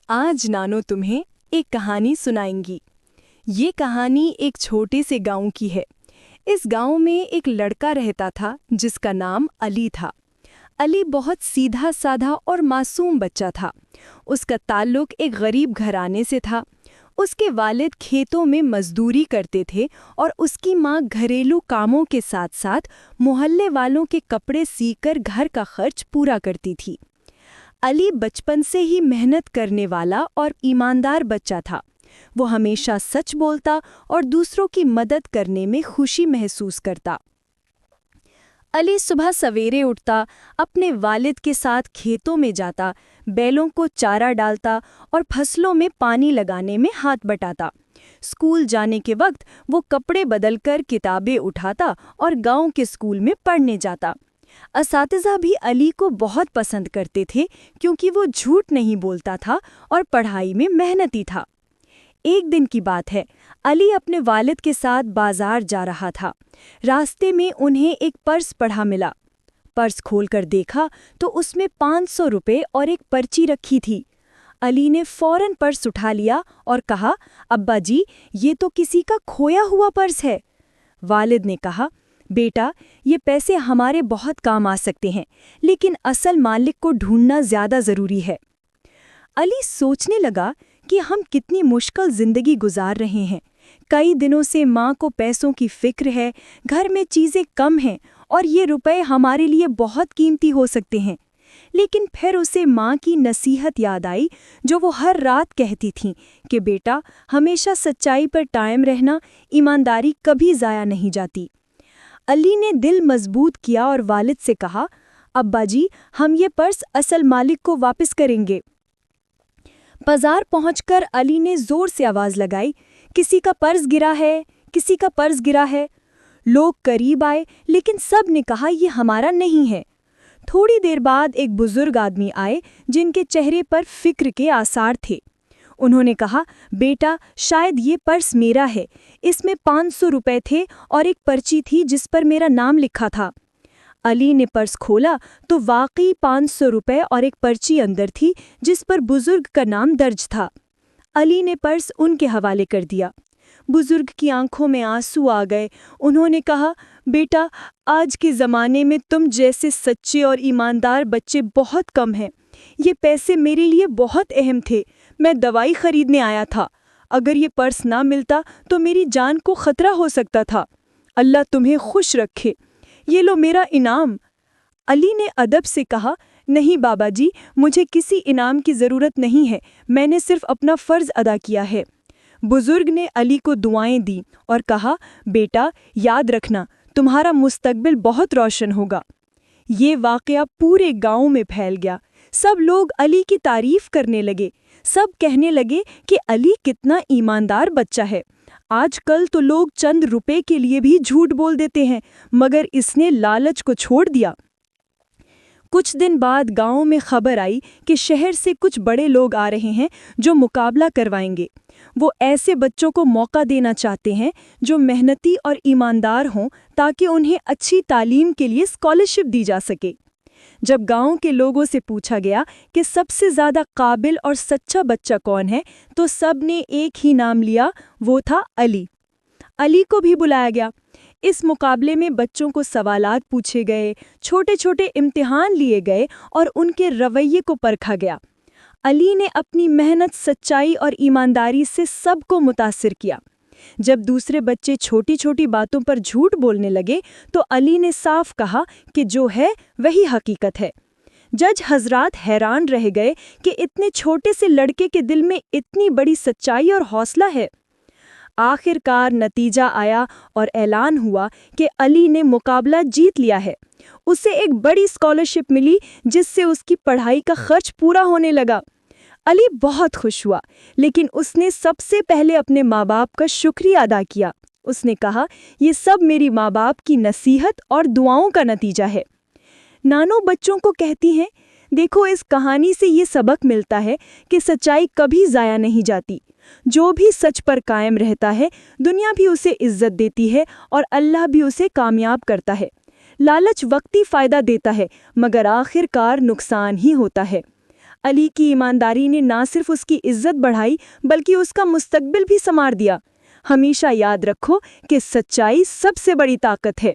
आज नानो तुम्हें एक कहानी सुनाएंगी। ये कहानी एक छोटे से गांव की है। इस गांव में एक लड़का रहता था जिसका नाम अली था। अली बहुत सीधा साधा और मासूम बच्चा था। उसका ताल्लुक एक गरीब घराने से था। उसके वालिद खेतों में मजदूरी करते थे और उसकी माँ घरेलू कामों के साथ साथ मोहल्ले वालों के कपड़े सीकर घर का खर्च पूरा करती थी। अली बचपन से ही मेहनत करने वाला और ईमानदार बच्चा था। वो हमेशा सच बोलता और दूसरों की मदद करने में खुशी महसूस करता। अली सुबह सवेरे उठता, अपने वालिद के साथ खेतों में जाता, बैलों को चारा डालता और फसलों में पानी लगाने में हाथ बटाता। स्कूल जाने के वक्त वो कपड़े बदलकर किताबें उठाता और गांव के स्कूल में पढ़ने जाता। असातिज़ा भी अली को बहुत पसंद करते थे क्योंकि वो झूठ नहीं बोलता था और पढ़ाई में मेहनती था। एक दिन की बात है, अली अपने वालिद के साथ बाजार जा रहा था। रास्ते में उन्हें एक पर्स पड़ा मिला। पर्स खोलकर देखा तो उसमें 500 रुपये और एक पर्ची रखी थी। अली ने फौरन पर्स उठा लिया और कहा, अब्बा जी, ये तो किसी का खोया हुआ पर्स है। वालिद ने कहा, बेटा, ये पैसे हमारे बहुत काम आ सकते हैं, लेकिन असल मालिक को ढूंढना ज़्यादा ज़रूरी है। अली सोचने लगा कि हम कितनी मुश्किल ज़िंदगी गुजार रहे हैं। कई दिनों से माँ को पैसों की फिक्र है, घर में चीज़ें कम हैं और ये रुपए हमारे लिए बहुत कीमती हो सकते हैं। लेकिन फिर उसे माँ की नसीहत याद आई, जो वो हर रात कहती थीं कि बेटा, हमेशा सच्चाई पर कायम रहना, ईमानदारी कभी ज़ाया नहीं जाती। अली ने दिल मजबूत किया और वालिद से कहा, अब्बा जी, हम ये पर्स असल मालिक को वापस करेंगे। बाजार पहुंचकर अली ने जोर से आवाज़ लगाई, किसी का पर्स गिरा है, किसी का पर्स गिरा है। लोग करीब आए, लेकिन सब ने कहा, ये हमारा नहीं है। थोड़ी देर बाद एक बुजुर्ग आदमी आए जिनके चेहरे पर फिक्र के आसार थे। उन्होंने कहा, बेटा, शायद ये पर्स मेरा है। इसमें 500 रुपए थे और एक पर्ची थी जिस पर मेरा नाम लिखा था। अली ने पर्स खोला तो वाकई 500 रुपए और एक पर्ची अंदर थी जिस पर बुजुर्ग का नाम दर्ज था। अली ने पर्स उनके हवाले कर दिया। बुजुर्ग की आंखों में आंसू आ गए। उन्होंने कहा, बेटा, आज के ज़माने में तुम जैसे सच्चे और ईमानदार बच्चे बहुत कम हैं। ये पैसे मेरे लिए बहुत अहम थे। मैं दवाई खरीदने आया था। अगर ये पर्स ना मिलता तो मेरी जान को खतरा हो सकता था। अल्लाह तुम्हें खुश रखे। ये लो मेरा इनाम। अली ने अदब से कहा, नहीं बाबा जी, मुझे किसी इनाम की ज़रूरत नहीं है। मैंने सिर्फ अपना फ़र्ज़ अदा किया है। बुजुर्ग ने अली को दुआएं दी और कहा, बेटा, याद रखना, तुम्हारा मुस्तकबिल बहुत रोशन होगा। ये वाक़या पूरे गांव में फैल गया। सब लोग अली की तारीफ करने लगे। सब कहने लगे कि अली कितना ईमानदार बच्चा है। आजकल तो लोग चंद रुपए के लिए भी झूठ बोल देते हैं, मगर इसने लालच को छोड़ दिया। कुछ दिन बाद गांव में खबर आई कि शहर से कुछ बड़े लोग आ रहे हैं जो मुकाबला करवाएंगे। वो ऐसे बच्चों को मौका देना चाहते हैं जो मेहनती और ईमानदार हों, ताकि उन्हें अच्छी तालीम के लिए स्कॉलरशिप दी जा सके। जब गांव के लोगों से पूछा गया कि सबसे ज़्यादा काबिल और सच्चा बच्चा कौन है, तो सब ने एक ही नाम लिया, वो था अली। अली को भी बुलाया गया। इस मुकाबले में बच्चों को सवालात पूछे गए, छोटे छोटे इम्तिहान लिए गए और उनके रवैये को परखा गया। अली ने अपनी मेहनत, सच्चाई और ईमानदारी से सबको मुतासिर किया। जब दूसरे बच्चे छोटी छोटी बातों पर झूठ बोलने लगे तो अली ने साफ कहा कि जो है वही हकीकत है। जज हजरात हैरान रह गए कि इतने छोटे से लड़के के दिल में इतनी बड़ी सच्चाई और हौसला है। आखिरकार नतीजा आया और ऐलान हुआ कि अली ने मुकाबला जीत लिया है। उसे एक बड़ी स्कॉलरशिप मिली जिससे उसकी पढ़ाई का खर्च पूरा होने लगा। अली बहुत खुश हुआ, लेकिन उसने सबसे पहले अपने माँ बाप का शुक्रिया अदा किया। उसने कहा, ये सब मेरी माँ बाप की नसीहत और दुआओं का नतीजा है। नानो बच्चों को कहती हैं, देखो, इस कहानी से ये सबक मिलता है कि सच्चाई कभी ज़ाया नहीं जाती। जो भी सच पर कायम रहता है, दुनिया भी उसे इज्जत देती है और अल्लाह भी उसे कामयाब करता है। लालच वक्ती फ़ायदा देता है, मगर आखिरकार नुकसान ही होता है। علی کی ایمانداری نے نہ صرف اس کی عزت بڑھائی بلکہ اس کا مستقبل بھی سنوار دیا۔ ہمیشہ یاد رکھو کہ سچائی سب سے بڑی طاقت ہے۔